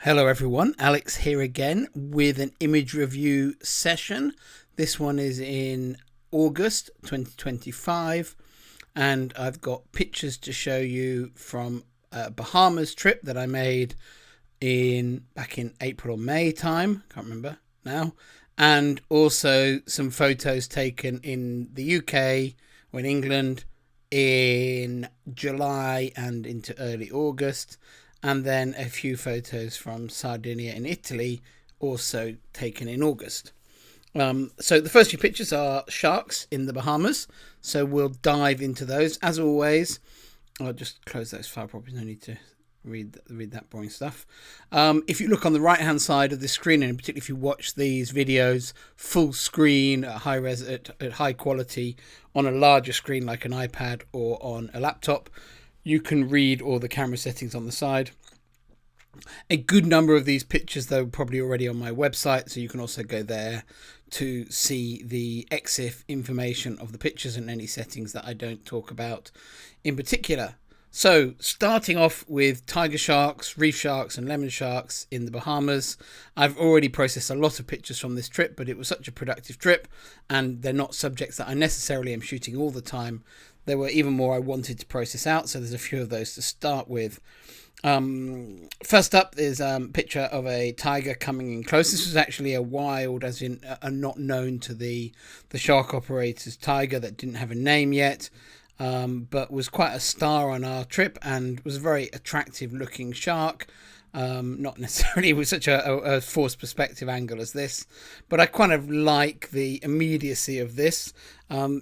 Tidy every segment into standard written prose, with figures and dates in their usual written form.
Hello everyone, Alex here again with an image review session. This one is in August 2025 and I've got pictures to show you from a Bahamas trip that I made back in April or May time, can't remember now, and also some photos taken in the UK or in England in July and into early August. And then a few photos from Sardinia in Italy, also taken in August. So the first few pictures are sharks in the Bahamas. So we'll dive into those. As always, I'll just close those file properties. No need to read that boring stuff. If you look on the right-hand side of the screen, and particularly if you watch these videos full screen at at high quality on a larger screen like an iPad or on a laptop, you can read all the camera settings on the side. A good number of these pictures, though, are probably already on my website, so you can also go there to see the EXIF information of the pictures and any settings that I don't talk about in particular. So, starting off with tiger sharks, reef sharks and lemon sharks in the Bahamas. I've already processed a lot of pictures from this trip, but it was such a productive trip, and they're not subjects that I necessarily am shooting all the time. There were even more I wanted to process out, so there's a few of those to start with. First up is a picture of a tiger coming in close. This was actually a wild, as in a not known to the shark operators, tiger that didn't have a name yet, but was quite a star on our trip and was a very attractive looking shark. Not necessarily with such a forced perspective angle as this, but I kind of like the immediacy of this.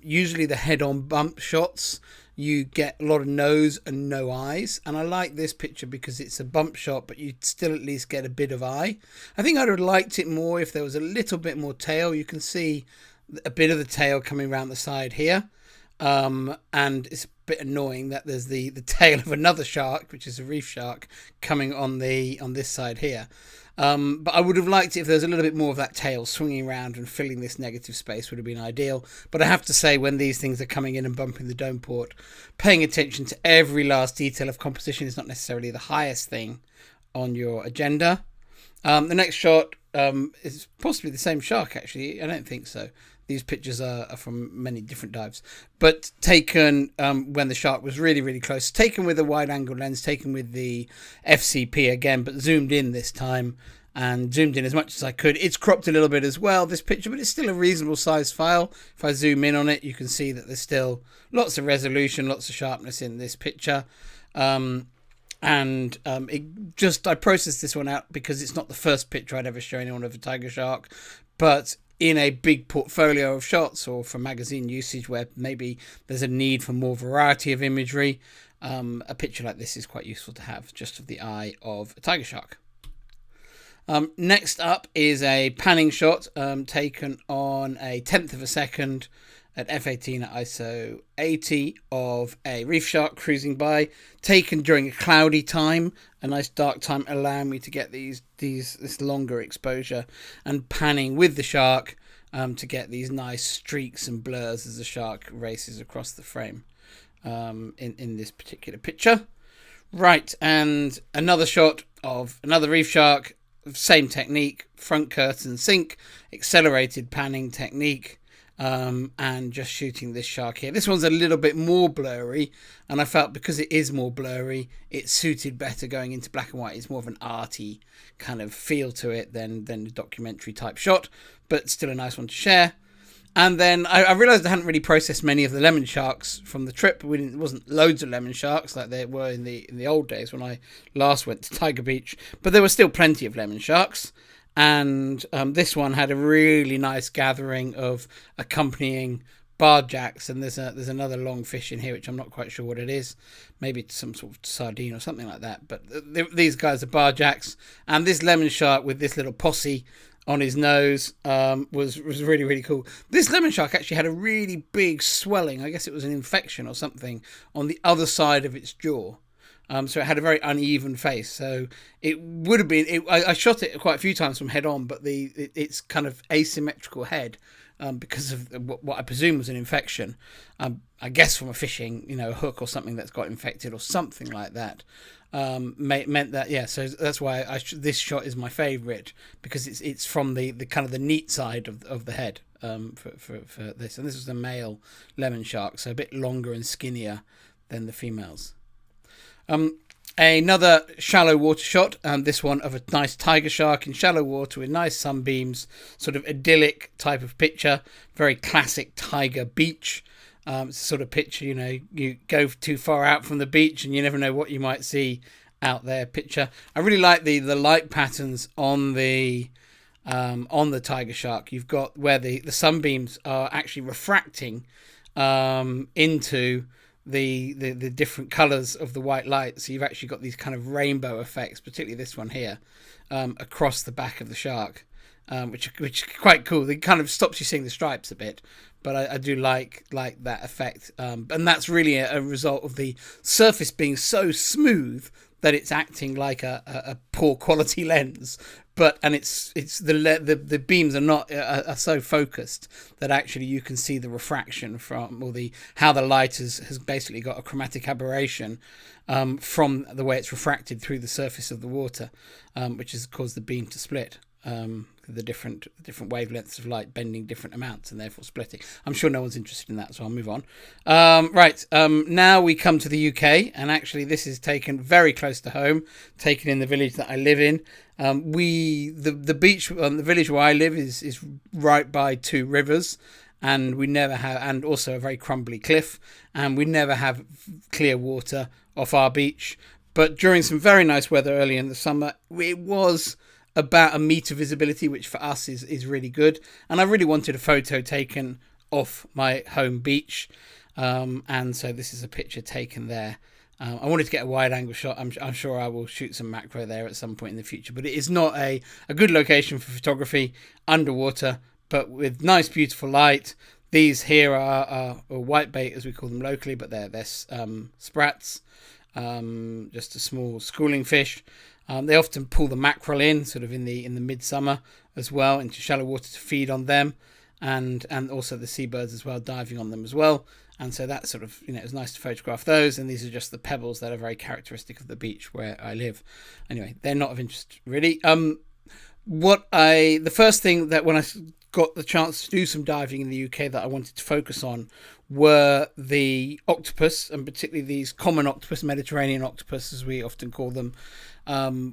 Usually the head-on bump shots, you get a lot of nose and no eyes, and I like this picture because it's a bump shot, but you still at least get a bit of eye. I think I'd have liked it more if there was a little bit more tail. You can see a bit of the tail coming around the side here. And it's a bit annoying that there's the tail of another shark, which is a reef shark, coming on this side here. But I would have liked it if there was a little bit more of that tail swinging around and filling this negative space would have been ideal. But I have to say, when these things are coming in and bumping the dome port, paying attention to every last detail of composition is not necessarily the highest thing on your agenda. The next shot is possibly the same shark, actually. I don't think so. These pictures are from many different dives, but taken when the shark was really, really close. Taken with a wide-angle lens, taken with the FCP again, but zoomed in this time, and zoomed in as much as I could. It's cropped a little bit as well, this picture, but it's still a reasonable size file. If I zoom in on it, you can see that there's still lots of resolution, lots of sharpness in this picture. I processed this one out because it's not the first picture I'd ever show anyone of a tiger shark, but in a big portfolio of shots or for magazine usage where maybe there's a need for more variety of imagery, a picture like this is quite useful to have, just of the eye of a tiger shark. Next up is a panning shot taken on a 1/10 of a second at f/18 at ISO 80 of a reef shark cruising by, taken during a cloudy time, a nice dark time, allowing me to get this longer exposure, and panning with the shark to get these nice streaks and blurs as the shark races across the frame in this particular picture. Right, and another shot of another reef shark, same technique, front curtain sync, accelerated panning technique. And just shooting this shark here. This one's a little bit more blurry, and I felt because it is more blurry, it suited better going into black and white. It's more of an arty kind of feel to it than a documentary type shot, but still a nice one to share. And then I realised I hadn't really processed many of the lemon sharks from the trip. It wasn't loads of lemon sharks like there were in the old days when I last went to Tiger Beach, but there were still plenty of lemon sharks. And this one had a really nice gathering of accompanying barjacks, and there's another long fish in here which I'm not quite sure what it is. Maybe it's some sort of sardine or something like that, but these guys are barjacks, and this lemon shark with this little posse on his nose was really, really cool. This lemon shark actually had a really big swelling, I guess it was an infection or something, on the other side of its jaw. So it had a very uneven face. So it would have been. I shot it quite a few times from head on, but its kind of asymmetrical head, because of what I presume was an infection. I guess from a fishing, hook or something that's got infected or something like that. meant that, yeah, so that's why this shot is my favorite, because it's from the kind of the neat side of the head, for this. And this was the male lemon shark, so a bit longer and skinnier than the females. Another shallow water shot, this one of a nice tiger shark in shallow water with nice sunbeams, sort of idyllic type of picture, very classic tiger beach. It's a sort of picture, you go too far out from the beach and you never know what you might see out there picture. I really like the light patterns on the tiger shark. You've got where the sunbeams are actually refracting into the different colours of the white light, so you've actually got these kind of rainbow effects, particularly this one here, across the back of the shark, which is quite cool. It kind of stops you seeing the stripes a bit, but I do like that effect, and that's really a result of the surface being so smooth that it's acting like a poor quality lens, and it's the beams are so focused that actually you can see the refraction from, or how the light has basically got a chromatic aberration from the way it's refracted through the surface of the water, which has caused the beam to split. The different wavelengths of light bending different amounts and therefore splitting. I'm sure no one's interested in that, so I'll move on. Now we come to the UK, and actually this is taken very close to home, taken in the village that I live in. The beach on the village where I live is right by two rivers, and we never have, and also a very crumbly cliff, and we never have clear water off our beach. But during some very nice weather early in the summer, it was about a metre visibility, which for us is really good. And I really wanted a photo taken off my home beach. And so this is a picture taken there. I wanted to get a wide angle shot. I'm sure I will shoot some macro there at some point in the future. But it is not a good location for photography underwater, but with nice, beautiful light. These here are whitebait, as we call them locally, but they're sprats, just a small schooling fish. They often pull the mackerel in, sort of in the midsummer as well, into shallow water to feed on them, and also the seabirds as well, diving on them as well. And so that sort of, it was nice to photograph those. And these are just the pebbles that are very characteristic of the beach where I live. Anyway, they're not of interest really. The first thing that when I got the chance to do some diving in the UK that I wanted to focus on were the octopus, and particularly these common octopus, Mediterranean octopus as we often call them,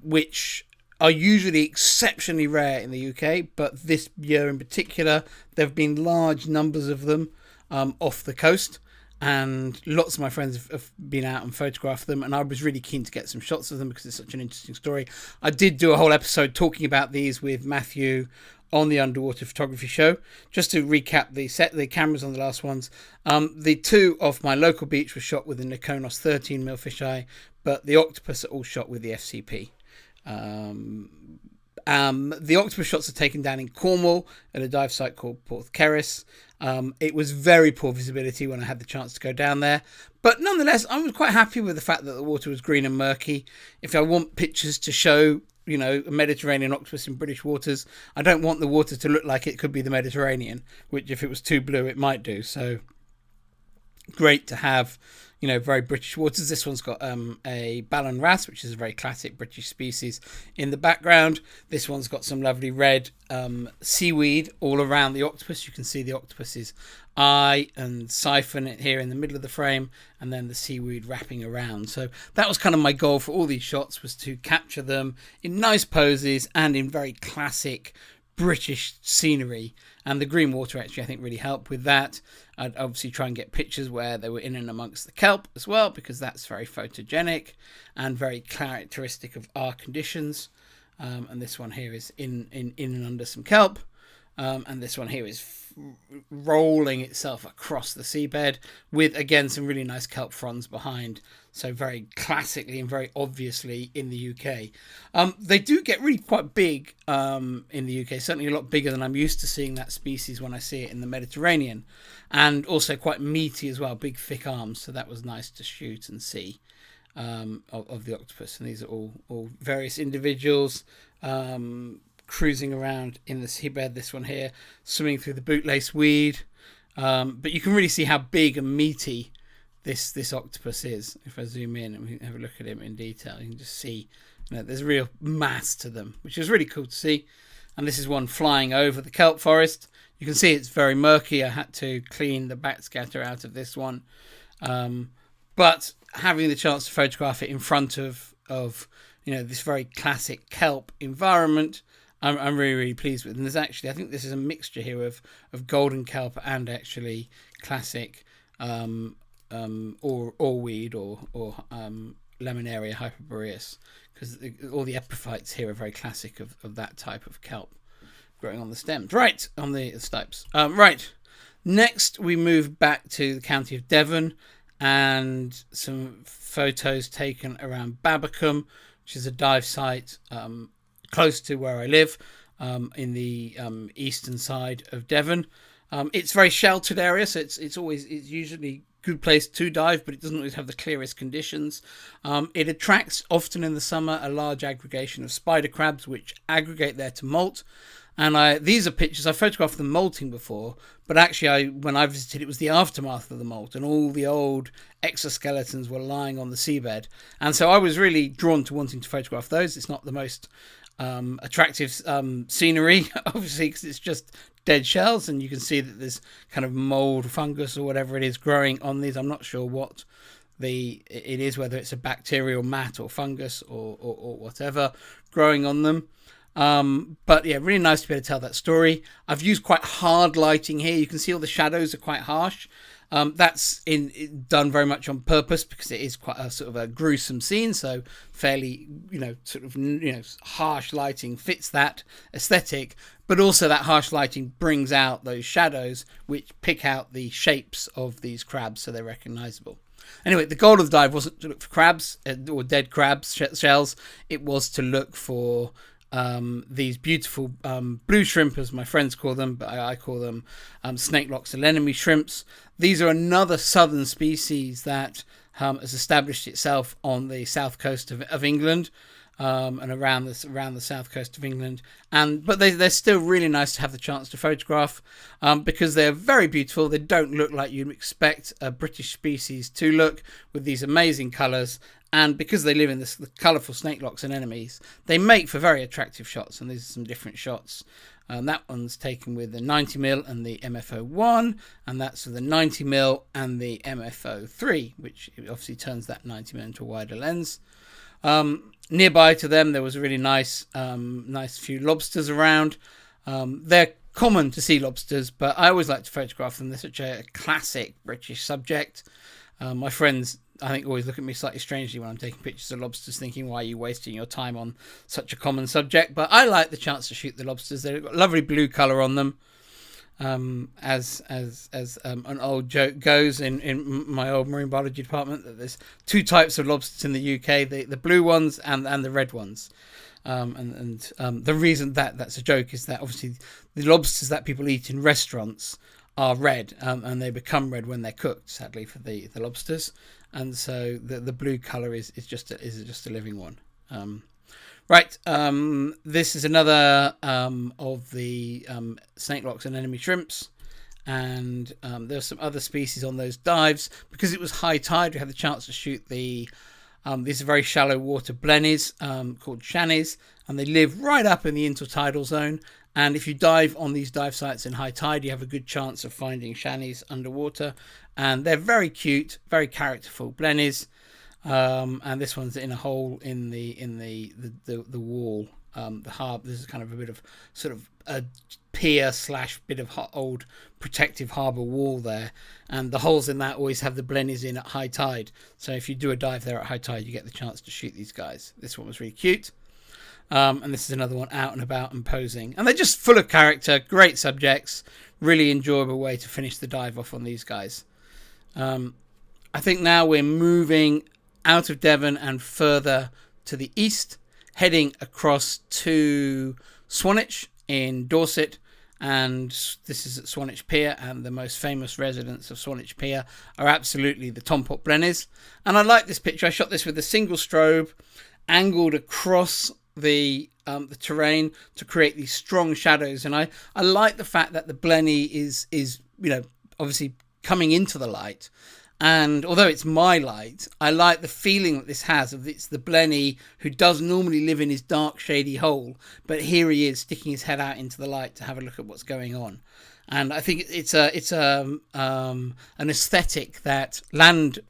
which are usually exceptionally rare in the UK, but this year in particular there have been large numbers of them off the coast, and lots of my friends have been out and photographed them, and I was really keen to get some shots of them because it's such an interesting story. I did do a whole episode talking about these with Matthew on the Underwater Photography Show. Just to recap the cameras on the last ones, the two off my local beach were shot with the Nikonos 13mm fisheye, but the octopus are all shot with the FCP. The octopus shots are taken down in Cornwall at a dive site called Porthkerris. It was very poor visibility when I had the chance to go down there, but nonetheless I was quite happy with the fact that the water was green and murky. If I want pictures to show a Mediterranean octopus in British waters, I don't want the water to look like it could be the Mediterranean, which if it was too blue it might do. So great to have very British waters. This one's got a Ballon wrasse, which is a very classic British species, in the background. This one's got some lovely red seaweed all around the octopus. You can see the octopus's eye and siphon here in the middle of the frame, and then the seaweed wrapping around. So that was kind of my goal for all these shots, was to capture them in nice poses and in very classic British scenery, and the green water actually I think really helped with that. I'd obviously try and get pictures where they were in and amongst the kelp as well, because that's very photogenic and very characteristic of our conditions. And this one here is in and under some kelp, and this one here is rolling itself across the seabed with again some really nice kelp fronds behind, so very classically and very obviously in the UK. They do get really quite big in the UK, certainly a lot bigger than I'm used to seeing that species when I see it in the Mediterranean, and also quite meaty as well, big thick arms, so that was nice to shoot and see of the octopus. And these are all various individuals cruising around in the seabed. This one here swimming through the bootlace weed, but you can really see how big and meaty this octopus is. If I zoom in and we have a look at him in detail, you can just see, there's real mass to them, which is really cool to see. And this is one flying over the kelp forest. You can see it's very murky. I had to clean the backscatter out of this one. But having the chance to photograph it in front of this very classic kelp environment, I'm really, really pleased with. And there's actually, I think this is a mixture here of golden kelp and actually classic oarweed or Laminaria hyperboreus, because all the epiphytes here are very classic of that type of kelp growing on the stems. Right, on the stipes. Right, next we move back to the county of Devon and some photos taken around Babbacombe, which is a dive site close to where I live, in the eastern side of Devon. It's a very sheltered area, so it's usually good place to dive, but it doesn't always have the clearest conditions. It attracts, often in the summer, a large aggregation of spider crabs which aggregate there to molt. And these are pictures. I photographed them molting before, but actually when I visited, it was the aftermath of the molt, and all the old exoskeletons were lying on the seabed. And so I was really drawn to wanting to photograph those. It's not the most attractive scenery, obviously, because it's just dead shells, and you can see that there's kind of mold, fungus, or whatever it is growing on these. I'm not sure what it is, whether it's a bacterial mat or fungus or whatever growing on them. But yeah, really nice to be able to tell that story. I've used quite hard lighting here. You can see all the shadows are quite harsh. That's done very much on purpose, because it is quite a sort of a gruesome scene. So fairly, harsh lighting fits that aesthetic, but also that harsh lighting brings out those shadows, which pick out the shapes of these crabs, so they're recognizable. Anyway, the goal of the dive wasn't to look for crabs or dead crabs shells. It was to look for these beautiful blue shrimp, as my friends call them, but I call them snake locks anemone shrimps. These are another southern species that has established itself on the south coast of England, and around the south coast of England. But they're still really nice to have the chance to photograph, because they're very beautiful. They don't look like you'd expect a British species to look, with these amazing colours. And because they live in the colourful snake locks and anemones, they make for very attractive shots. And these are some different shots. That one's taken with the 90mm and the MFO1, and that's with the 90mm and the MFO3, which obviously turns that 90mm into a wider lens. Nearby to them, there was a really nice few lobsters around. They're common to see lobsters, but I always like to photograph them. They're such a classic British subject. My friends, I think, always look at me slightly strangely when I'm taking pictures of lobsters, thinking, why are you wasting your time on such a common subject? But I like the chance to shoot the lobsters. They've got lovely blue colour on them. As an old joke goes in my old marine biology department, that there's two types of lobsters in the UK, the blue ones and the red ones. The reason that's a joke is that obviously the lobsters that people eat in restaurants are red, and they become red when they're cooked, sadly, for the lobsters. And so the blue colour is just a living one. Right, this is another of the snake locks and anemone shrimps, and there's some other species on those dives. Because it was high tide, we had the chance to shoot these are very shallow water blennies called shannies, and they live right up in the intertidal zone. And if you dive on these dive sites in high tide, you have a good chance of finding shannies underwater, and they're very cute, very characterful blennies. And this one's in a hole in the wall, the harbour. This is kind of a bit of sort of a pier / bit of old protective harbour wall there, and the holes in that always have the blennies in at high tide. So if you do a dive there at high tide, you get the chance to shoot these guys. This one was really cute. And this is another one out and about and posing, and they're just full of character, great subjects, really enjoyable way to finish the dive off on these guys. I think now we're moving out of Devon and further to the east, heading across to Swanage in Dorset, and this is at Swanage Pier, and the most famous residents of Swanage Pier are absolutely the Tompot Blennies. And I like this picture. I shot this with a single strobe, angled across the terrain to create these strong shadows. And I like the fact that the blenny is obviously coming into the light, And although it's my light, I like the feeling that this has of it's the blenny who does normally live in his dark, shady hole, but here he is sticking his head out into the light to have a look at what's going on. And I think it's an aesthetic that land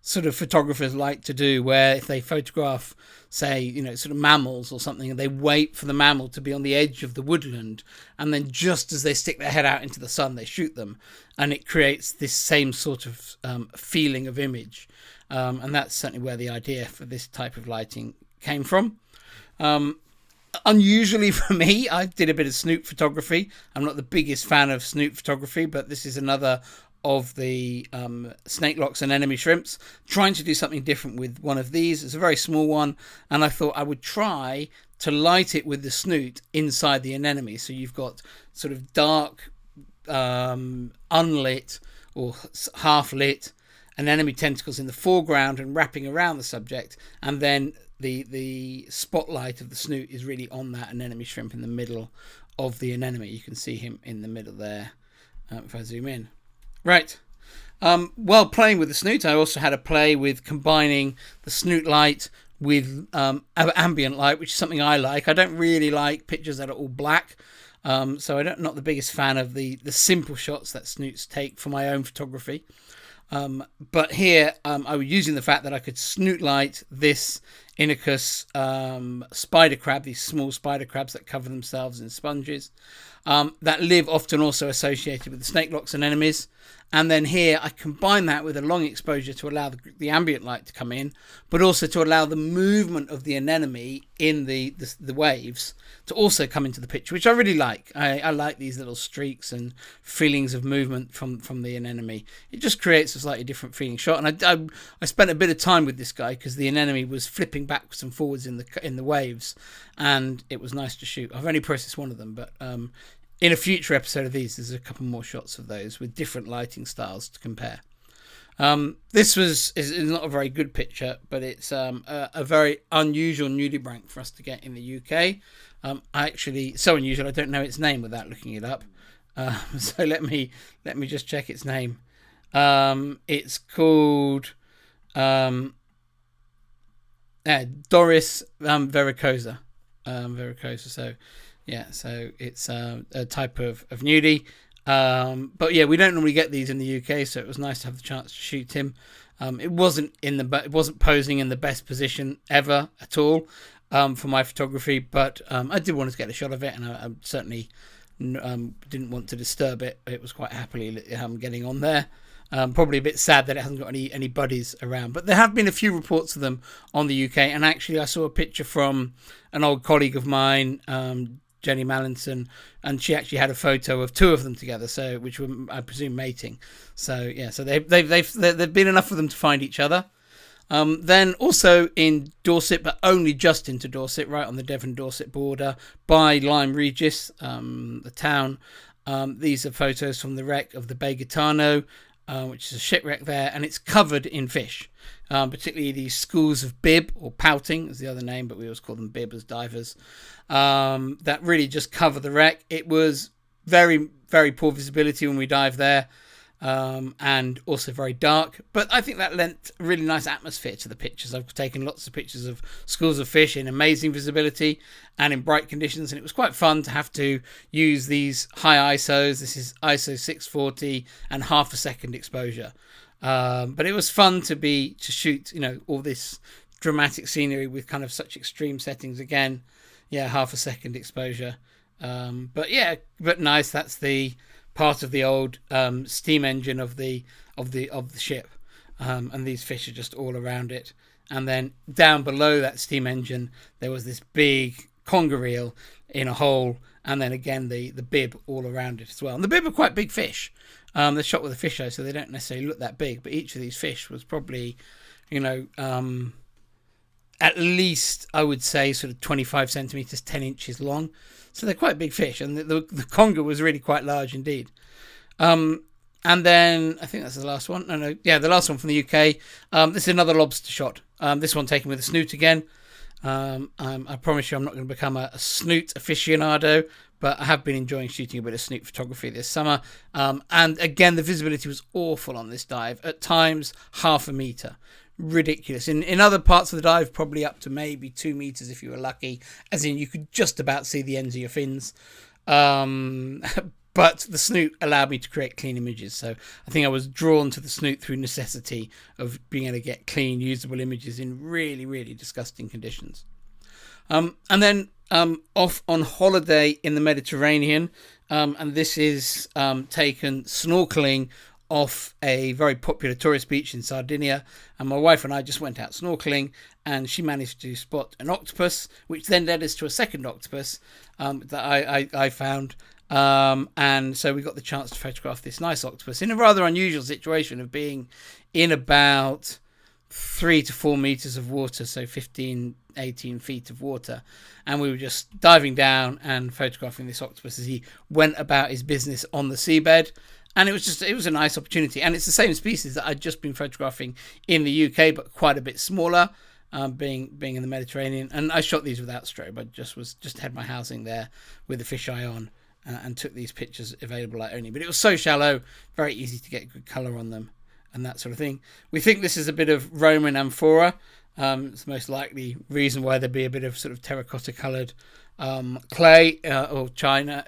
sort of photographers like to do, where if they photograph, say, sort of mammals or something, and they wait for the mammal to be on the edge of the woodland, and then just as they stick their head out into the sun, they shoot them, and it creates this same sort of feeling of image. And that's certainly where the idea for this type of lighting came from. Unusually for me, I did a bit of snoot photography. I'm not the biggest fan of snoot photography, but this is another of the snake locks and enemy shrimps, trying to do something different with one of these. It's a very small one, and I thought I would try to light it with the snoot inside the anemone. So you've got sort of dark, unlit or half lit anemone tentacles in the foreground and wrapping around the subject, and then the spotlight of the snoot is really on that anemone shrimp in the middle of the anemone. You can see him in the middle there if I zoom in. Right. While playing with the snoot, I also had a play with combining the snoot light with ambient light, which is something I like. I don't really like pictures that are all black, so I'm not the biggest fan of the simple shots that snoots take for my own photography. But here I was using the fact that I could snoot light this Inachus spider crab, these small spider crabs that cover themselves in sponges, that live often also associated with the snake locks and enemies. And then here I combine that with a long exposure to allow the ambient light to come in, but also to allow the movement of the anemone in the waves to also come into the picture, which I really like. I like these little streaks and feelings of movement from the anemone. It just creates a slightly different feeling shot. And I spent a bit of time with this guy because the anemone was flipping backwards and forwards in the waves, and it was nice to shoot. I've only processed one of them, but in a future episode of these, there's a couple more shots of those with different lighting styles to compare. This is not a very good picture, but it's a very unusual nudibranch for us to get in the UK. So unusual I don't know its name without looking it up. So let me just check its name. It's called Doris vericosa. So yeah, so it's a type of nudie. But yeah, we don't normally get these in the UK, so it was nice to have the chance to shoot him. It wasn't posing in the best position ever at all for my photography, but I did want to get a shot of it, and I certainly didn't want to disturb it. It was quite happily getting on there. Probably a bit sad that it hasn't got any buddies around, but there have been a few reports of them on the UK. And actually, I saw a picture from an old colleague of mine, Jenny Mallinson, and she actually had a photo of two of them together, so which were, I presume, mating. So yeah, so they've been enough of them to find each other. Then also in Dorset, but only just into Dorset, right on the Devon Dorset border by Lyme Regis, the town. These are photos from the wreck of the Bay Gaetano, which is a shipwreck there, and it's covered in fish, particularly these schools of bib, or pouting is the other name, but we always call them bib as divers, that really just cover the wreck. It was very, very poor visibility when we dived there, and also very dark, but I think that lent a really nice atmosphere to the pictures. I've taken lots of pictures of schools of fish in amazing visibility and in bright conditions, and it was quite fun to have to use these high ISOs. This is ISO 640 and half a second exposure, but it was fun to shoot all this dramatic scenery with kind of such extreme settings. Again, yeah, half a second exposure, but nice. That's the part of the old steam engine of the ship, and these fish are just all around it. And then down below that steam engine there was this big conger eel in a hole, and then again the bib all around it as well. And the bib are quite big fish. They're shot with a fish eye, so they don't necessarily look that big, but each of these fish was probably at least, I would say, sort of 25 centimeters, 10 inches long. So they're quite big fish, and the conger was really quite large indeed. And then I think that's the last one. The last one from the UK. This is another lobster shot. This one taken with a snoot again. I promise you I'm not going to become a snoot aficionado, but I have been enjoying shooting a bit of snook photography this summer. And again, the visibility was awful on this dive. At times, 1/2 meter. Ridiculous. In other parts of the dive, probably up to maybe 2 meters if you were lucky, as in you could just about see the ends of your fins. But the snoot allowed me to create clean images, so I think I was drawn to the snoot through necessity of being able to get clean, usable images in really, really disgusting conditions. And then off on holiday in the Mediterranean, and this is taken snorkeling off a very popular tourist beach in Sardinia, and my wife and I just went out snorkeling, and she managed to spot an octopus, which then led us to a second octopus that I found. And so we got the chance to photograph this nice octopus in a rather unusual situation of being in about 3 to 4 meters of water, so 15, 18 feet of water, and we were just diving down and photographing this octopus as he went about his business on the seabed. And it was a nice opportunity, and it's the same species that I'd just been photographing in the UK, but quite a bit smaller, being in the Mediterranean. And I shot these without strobe. I just had my housing there with the fisheye on, and took these pictures available light only. But it was so shallow, very easy to get good colour on them and that sort of thing. We think this is a bit of Roman amphora. It's the most likely reason why there'd be a bit of sort of terracotta coloured clay or china,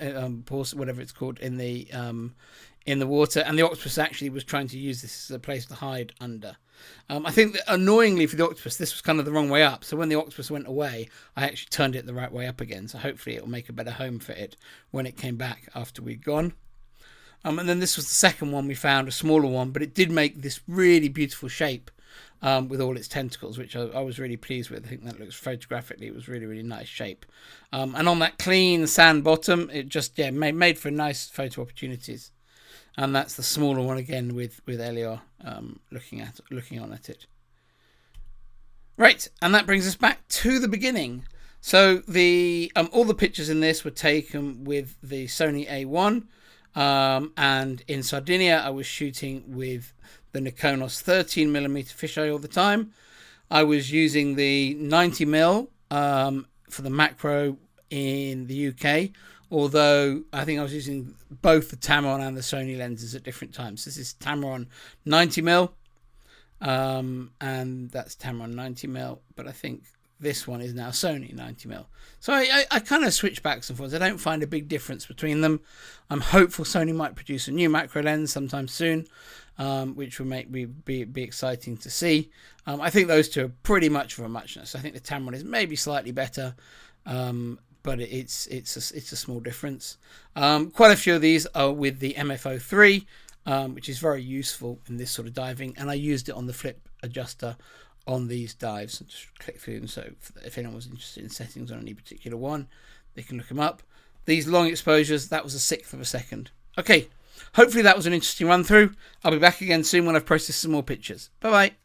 porcelain, whatever it's called, in the water. And the octopus actually was trying to use this as a place to hide under. I think that annoyingly for the octopus, this was kind of the wrong way up. So when the octopus went away, I actually turned it the right way up again. So hopefully it will make a better home for it when it came back after we'd gone. And then this was the second one we found, a smaller one, but it did make this really beautiful shape with all its tentacles, which I was really pleased with. I think that looks photographically, it was really, really nice shape. And on that clean sand bottom, it just made for nice photo opportunities. And that's the smaller one again with Elior looking on at it. Right, and that brings us back to the beginning. So the all the pictures in this were taken with the Sony A1, and in Sardinia I was shooting with the Nikonos 13mm fisheye all the time. I was using the 90mm for the macro in the UK, although I think I was using both the Tamron and the Sony lenses at different times. This is Tamron 90mm, and that's Tamron 90mm, but I think this one is now Sony 90mm. So I kind of switch backs and forwards. I don't find a big difference between them. I'm hopeful Sony might produce a new macro lens sometime soon, which will make me be exciting to see. I think those two are pretty much of a muchness. I think the Tamron is maybe slightly better, but it's a small difference. Quite a few of these are with the MFO3, which is very useful in this sort of diving, and I used it on the flip adjuster on these dives. So just click through them, so if anyone was interested in settings on any particular one, they can look them up. These long exposures, that was 1/6 of a second. Okay, hopefully that was an interesting run through. I'll be back again soon when I've processed some more pictures. Bye bye.